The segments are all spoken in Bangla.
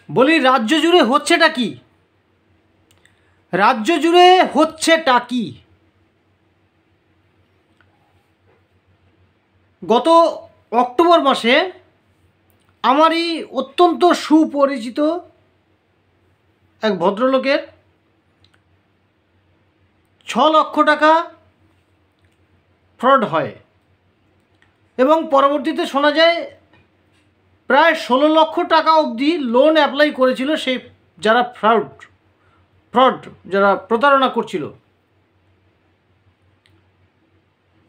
বলি রাজ্য জুড়ে হচ্ছেটা কি? রাজ্য জুড়ে হচ্ছেটা কি? গত অক্টোবর মাসে আমারই অত্যন্ত সুপরিচিত এক ভদ্রলোকের 6 লক্ষ টাকা ফ্রড হয় এবং পরবর্তীতে শোনা যায় প্রায় 16 লক্ষ টাকা অবধি লোন অ্যাপ্লাই করেছিল সেই যারা ফ্রড যারা প্রতারণা করছিল।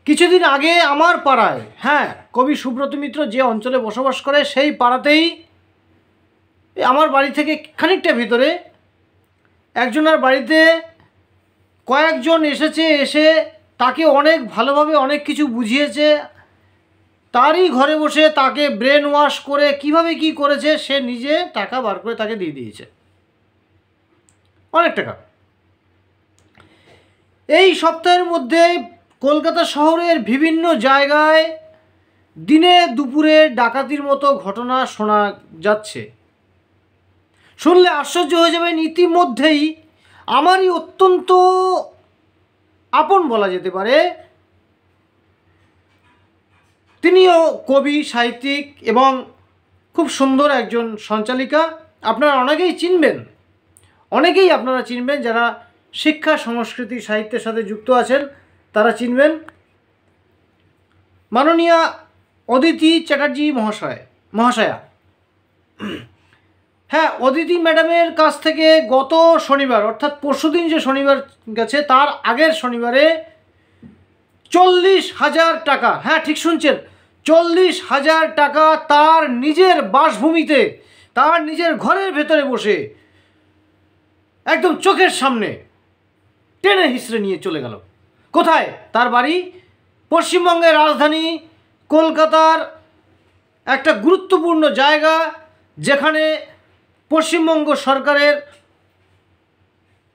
কিছুদিন আগে আমার পাড়ায়, হ্যাঁ, কবি সুব্রত মিত্র যে অঞ্চলে বসবাস করে সেই পাড়াতেই আমার বাড়ি থেকে খানিকটা ভিতরে একজনের বাড়িতে কয়েকজন এসে তাকে অনেক ভালোভাবে অনেক কিছু বুঝিয়েছে। তারই ঘরে বসে তাকে ব্রেন ওয়াশ করে কিভাবে কি করেছে সে নিজে টাকা বার করে তাকে দিয়ে দিয়েছে, অনেক টাকা। এই সপ্তাহের মধ্যে কলকাতা শহরের বিভিন্ন জায়গায় দিনে দুপুরে ডাকাতির মতো ঘটনা শোনা যাচ্ছে। শুনলে আশ্চর্য হয়ে যাবেন, ইতিমধ্যেই আমারই অত্যন্ত আপন বলা যেতে পারে, তিনিও কবি, সাহিত্যিক এবং খুব সুন্দর একজন সঞ্চালিকা। আপনারা অনেকেই আপনারা চিনবেন যারা শিক্ষা, সংস্কৃতি, সাহিত্যের সাথে যুক্ত আছেন, তারা চিনবেন মাননীয়া অদিতি চ্যাটার্জি মহাশয়া। হ্যাঁ, অদিতি ম্যাডামের কাছ থেকে গত শনিবার, অর্থাৎ পরশুদিন যে শনিবার গেছে তার আগের শনিবারে 40,000 টাকা, হ্যাঁ ঠিক শুনছেন, 40,000 টাকা তার নিজের বাসভূমিতে, তার নিজের ঘরের ভেতরে বসে একদম চোখের সামনে টেনে হিসড়ে নিয়ে চলে গেল। কোথায়? তার বাড়ি পশ্চিমবঙ্গের রাজধানী কলকাতার একটা গুরুত্বপূর্ণ জায়গা, যেখানে পশ্চিমবঙ্গ সরকারের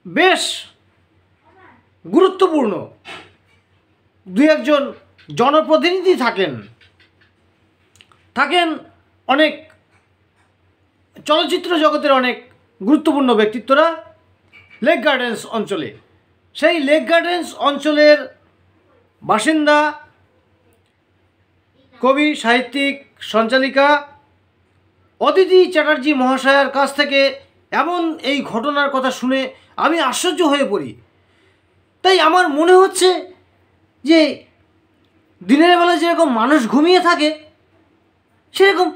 বেশ গুরুত্বপূর্ণ দু একজন জনপ্রতিনিধি থাকেন অনেক চলচ্চিত্র জগতের অনেক গুরুত্বপূর্ণ ব্যক্তিত্বরা লেক গার্ডেন্স অঞ্চলে। সেই লেক গার্ডেন্স অঞ্চলের বাসিন্দা কবি, সাহিত্যিক, সঞ্চালিকা অদিতি চ্যাটার্জি মহাশয়ার কাছ থেকে এমন এই ঘটনার কথা শুনে আমি আশ্চর্য হয়ে পড়ি। তাই আমার মনে হচ্ছে যে দিনের বেলা যেরকম মানুষ ঘুমিয়ে থাকে সেরকম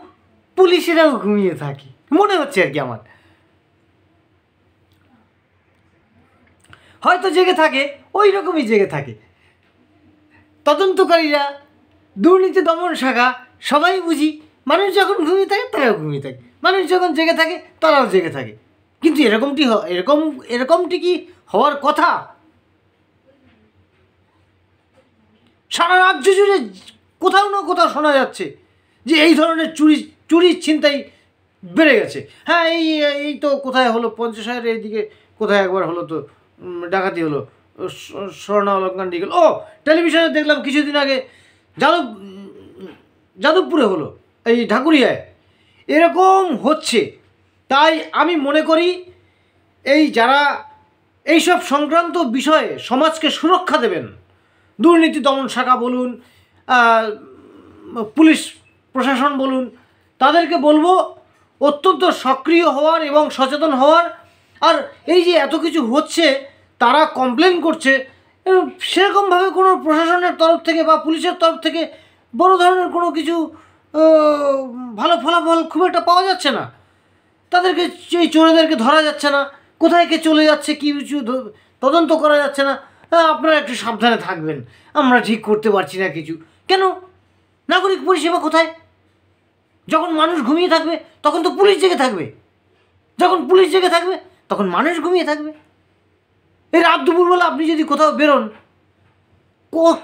পুলিশেরাও ঘুমিয়ে থাকে মনে হচ্ছে আর কি। আমার হয়তো জেগে থাকে, ওই রকমই জেগে থাকে তদন্তকারীরা, দুর্নীতি দমন শাখা, সবাই বুঝি মানুষ যখন ঘুমিয়ে থাকে তারাও ঘুমিয়ে থাকে, মানুষ যখন জেগে থাকে তারাও জেগে থাকে। কিন্তু এরকমটি কি হওয়ার কথা? সারা রাজ্য জুড়ে কোথাও না কোথাও শোনা যাচ্ছে যে এই ধরনের চুরি ছিনতাই বেড়ে গেছে। হ্যাঁ, এই তো কোথায় হলো, পঞ্চশায়ের এইদিকে কোথায় একবার হলো, তো ডাকাতি হলো, স্বর্ণা অলঙ্কার নিয়ে গেল। ও টেলিভিশনে দেখলাম কিছুদিন আগে যাদবপুরে হলো, এই ঢাকুরিয়ায় এরকম হচ্ছে। তাই আমি মনে করি যারা এইসব সংক্রান্ত বিষয়ে সমাজকে সুরক্ষা দেবেন, দুর্নীতি দমন শাখা বলুন, পুলিশ প্রশাসন বলুন, তাদেরকে বলবো অত্যন্ত সক্রিয় হওয়ার এবং সচেতন হওয়ার। আর এই যে এত কিছু হচ্ছে, তারা কমপ্লেন করছে, সেরকমভাবে কোনো প্রশাসনের তরফ থেকে বা পুলিশের তরফ থেকে বড় ধরনের কোনো কিছু ভালো ফলাফল খুব একটা পাওয়া যাচ্ছে না। তাদেরকে, এই চোরেদেরকে ধরা যাচ্ছে না, কোথায় কে চলে যাচ্ছে কি কিছু তদন্ত করা যাচ্ছে না। আপনারা একটু সাবধানে থাকবেন, আমরা ঠিক করতে পারছি না কিছু। কেন? নাগরিক পরিষেবা কোথায়? যখন মানুষ ঘুমিয়ে থাকবে তখন তো পুলিশ জেগে থাকবে, যখন পুলিশ জেগে থাকবে তখন মানুষ ঘুমিয়ে থাকবে। এই রাত দুপুরবেলা আপনি যদি কোথাও বেরোন,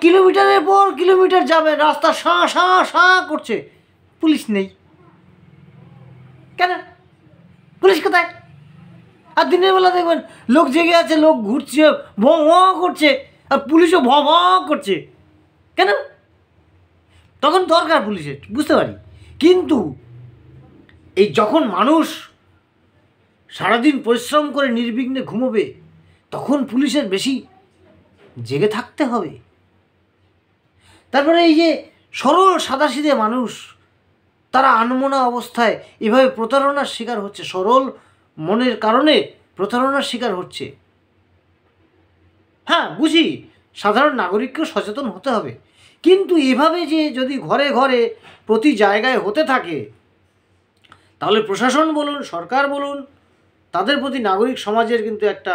কিলোমিটারের পর কিলোমিটার যাবে, রাস্তা শাঁ করছে, পুলিশ নেই। কেন? পুলিশ কোথায়? আর দিনের বেলা দেখবেন লোক জেগে আছে, লোক ঘুরছে, ভঁ করছে, আর পুলিশও ভঁ করছে। কেন? তখন দরকার পুলিশের, বুঝতে পারি। কিন্তু এই যখন মানুষ সারাদিন পরিশ্রম করে নির্বিঘ্নে ঘুমোবে, তখন পুলিশের বেশি জেগে থাকতে হবে। তারপরে এই যে সরল সাদাসিধে মানুষ, তারা আনমনা অবস্থায় এভাবে প্রতারণার শিকার হচ্ছে, সরল মনের কারণে প্রতারণার শিকার হচ্ছে। হ্যাঁ, বুঝি সাধারণ নাগরিককেও সচেতন হতে হবে, কিন্তু এভাবে যে যদি ঘরে ঘরে প্রতি জায়গায় হতে থাকে, তাহলে প্রশাসন বলুন, সরকার বলুন, তাদের প্রতি নাগরিক সমাজের কিন্তু একটা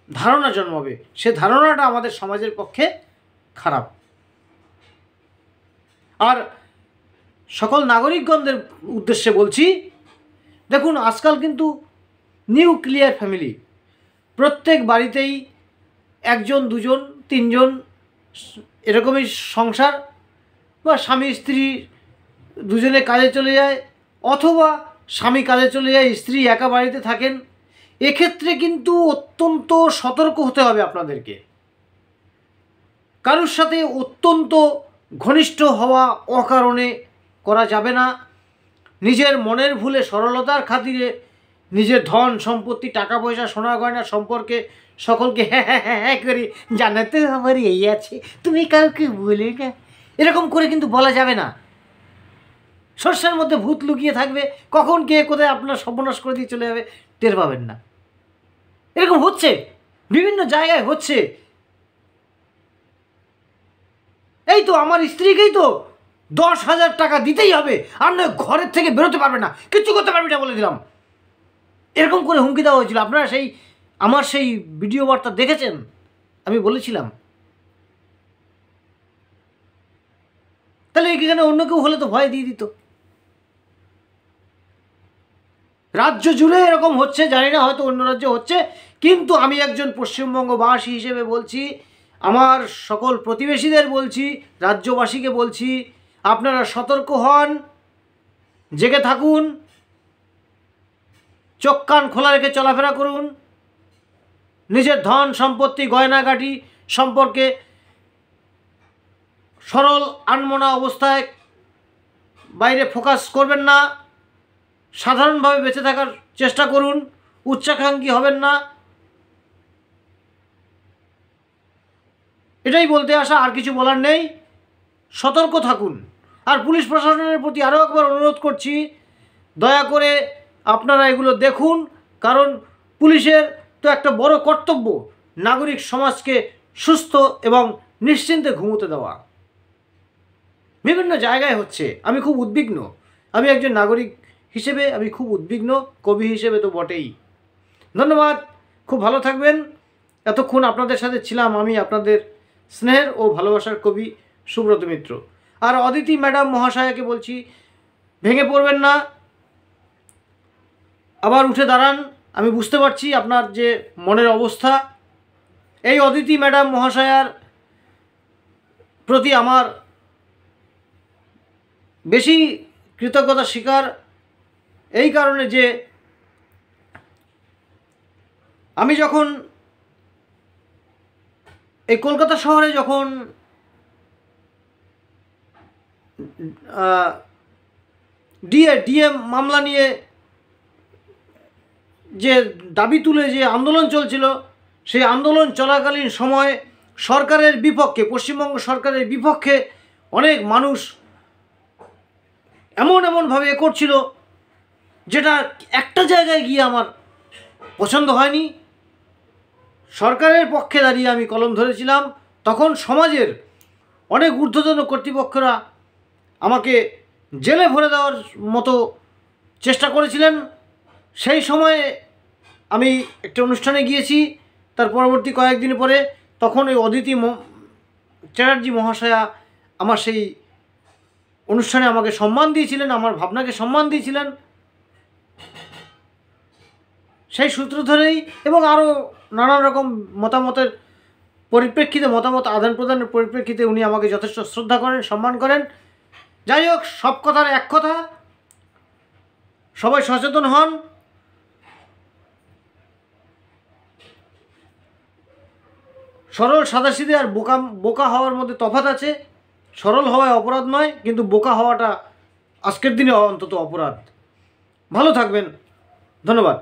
ধারণা জন্মাবে। সে ধারণাটা আমাদের সমাজের পক্ষে খারাপ। আর সকল নাগরিকগণদের উদ্দেশ্যে বলছি, দেখুন আজকাল কিন্তু নিউক্লিয়ার ফ্যামিলি, প্রত্যেক বাড়িতেই একজন, দুজন, তিনজন এরকমই সংসার, বা স্বামী স্ত্রী দুজনে কাজে চলে যায়, অথবা স্বামী কাজে চলে যায়, স্ত্রী একা বাড়িতে থাকেন। এক্ষেত্রে কিন্তু অত্যন্ত সতর্ক হতে হবে আপনাদেরকে। কারোর সাথে অত্যন্ত ঘনিষ্ঠ হওয়া অকারণে করা যাবে না। নিজের মনের ভুলে, সরলতার খাতিরে নিজের ধন সম্পত্তি, টাকা পয়সা, সোনা গয়না সম্পর্কে সকলকে হ্যাঁ হ্যাঁ হ্যাঁ হ্যাঁ করে জানাতে আমার এই আছে, তুমি কাউকে বলে না, এরকম করে কিন্তু বলা যাবে না। শস্যের মধ্যে ভূত লুকিয়ে থাকবে, কখন কে কোথায় আপনার সর্বনাশ করে দিয়ে চলে যাবে টের পাবেন না। এরকম হচ্ছে, বিভিন্ন জায়গায় হচ্ছে। এই তো আমার স্ত্রীকেই তো 10,000 টাকা দিতেই হবে, আর নয় ঘরের থেকে বেরোতে পারবে না, কিচ্ছু করতে পারবি না বলে দিলাম, এরকম করে হুমকি দেওয়া হয়েছিল। আপনারা আমার সেই ভিডিও বার্তা দেখেছেন, আমি বলেছিলাম। তাহলে এখানে অন্য কেউ হলে তো ভয় দিয়ে দিত। রাজ্য জুড়ে এরকম হচ্ছে, জানি না, হয়তো অন্য রাজ্যে হচ্ছে, কিন্তু আমি একজন পশ্চিমবঙ্গবাসী হিসেবে বলছি, আমার সকল প্রতিবেশীদের বলছি, রাজ্যবাসীকে বলছি, আপনারা সতর্ক হন, জেগে থাকুন, চোখ কান খোলা রেখে চলাফেরা করুন, নিজের ধন সম্পত্তি গয়নাগাটি সম্পর্কে সরল আনমনা অবস্থায় বাইরে ফোকাস করবেন না, সাধারণভাবে বেঁচে থাকার চেষ্টা করুন, উচ্চাকাঙ্ক্ষী হবেন না। এটাই বলতে আসা, আর কিছু বলার নেই। সতর্ক থাকুন। আর পুলিশ প্রশাসনের প্রতি আরও একবার অনুরোধ করছি, দয়া করে আপনারা এগুলো দেখুন, কারণ পুলিশের তো একটা বড় কর্তব্য নাগরিক সমাজকে সুস্থ এবং নিশ্চিন্তে ঘুমোতে দেওয়া। বিভিন্ন জায়গায় হচ্ছে, আমি খুব উদ্বিগ্ন, আমি একজন নাগরিক হিসেবে আমি খুব উদ্বিগ্ন, কবি হিসেবে তো বটেই। ধন্যবাদ, খুব ভালো থাকবেন। এতক্ষণ আপনাদের সাথে ছিলাম আমি, আপনাদের স্নেহের ও ভালোবাসার কবি সুব্রত মিত্র। আর অদিতি ম্যাডাম মহাশয়াকে বলছি, ভেঙে পড়বেন না, আবার উঠে দাঁড়ান। আমি বুঝতে পারছি আপনার যে মনের অবস্থা। এই অদিতি ম্যাডাম মহাশয়ার প্রতি আমার বেশি কৃতজ্ঞতা স্বীকার এই কারণে যে আমি যখন এই কলকাতা শহরে যখন ডিএম মামলা নিয়ে যে দাবি তুলে যে আন্দোলন চলছিল, সেই আন্দোলন চলাকালীন সময় সরকারের বিপক্ষে, পশ্চিমবঙ্গ সরকারের বিপক্ষে অনেক মানুষ এমনভাবে করছিল, যেটা একটা জায়গায় গিয়ে আমার পছন্দ হয়নি। সরকারের পক্ষে দাঁড়িয়ে আমি কলম ধরেছিলাম। তখন সমাজের অনেক ঊর্ধ্বতন কর্তৃপক্ষরা আমাকে জেলে ভরে দেওয়ার মতো চেষ্টা করেছিলেন। সেই সময়ে আমি একটা অনুষ্ঠানে গিয়েছি, তার পরবর্তী কয়েকদিন পরে তখন ওই অদিতি চ্যাটার্জি মহাশয়া আমার সেই অনুষ্ঠানে আমাকে সম্মান দিয়েছিলেন, আমার ভাবনাকে সম্মান দিয়েছিলেন। সেই সূত্র ধরেই এবং আরও নানান রকম মতামতের পরিপ্রেক্ষিতে, মতামত আদান প্রদানের পরিপ্রেক্ষিতে উনি আমাকে যথেষ্ট শ্রদ্ধা করেন, সম্মান করেন। যাই হোক, সব কথার এক কথা, সবাই সচেতন হন। সরল সাদাসিধে আর বোকা হওয়ার মধ্যে তফাৎ আছে। সরল হওয়ায় অপরাধ নয়, কিন্তু বোকা হওয়াটা আজকের দিনে অন্তত অপরাধ। ভালো থাকবেন, ধন্যবাদ।